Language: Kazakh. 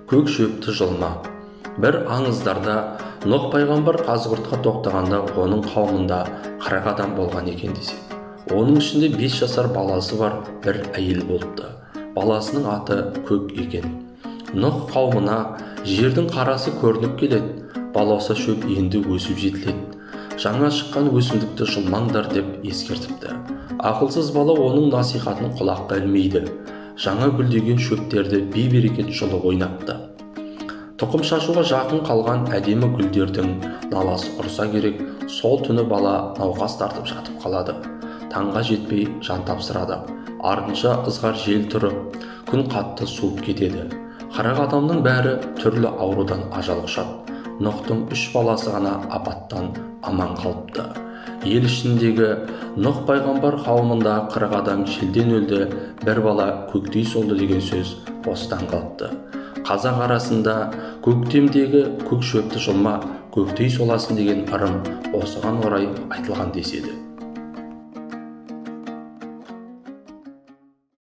көк шөпті жылма. Бір аңыздарда Нұх пайғамбар қазығұртқа тоқтағанда оның қауымында 40 адам болған екен деседі. Оның ішінде 5 жасар баласы бар бір әйел болыпты. Баласының аты Көк екен. Нұх қауымына жердің қарасы көрініп келеді, балауса шөп енді өсіп жетіледі. Жаңа шыққан өсімдікті жұлмаңдар деп ескертіпті. Ақылсыз бала оның насихатын құлаққа ілмейді. Жаңа гүлдеген шөптерді бей-берекет жұлып ойнапты. Тұқым шашуға жақын қалған әдемі гүлдердің наласы ұрса керек, сол түні бала науқас тартып жатып қалады. Таңға жетпей жан тапсырады. Артынша ызғар жел тұрып, күн қатты суып кетеді. 40 адамның бәрі түрлі аурудан ажал құшады. Нұхтың 3 баласы ғана апаттан аман қалыпты. Ел ішіндегі Нұх пайғамбар қауымында 40 адам желден өлді, бір бала көктей солды деген сөз осыдан қалыпты. Қазақ арасында көктемдегі көк шөпті жұлма, көктей соласын деген ырым осыған орай айтылған деседі.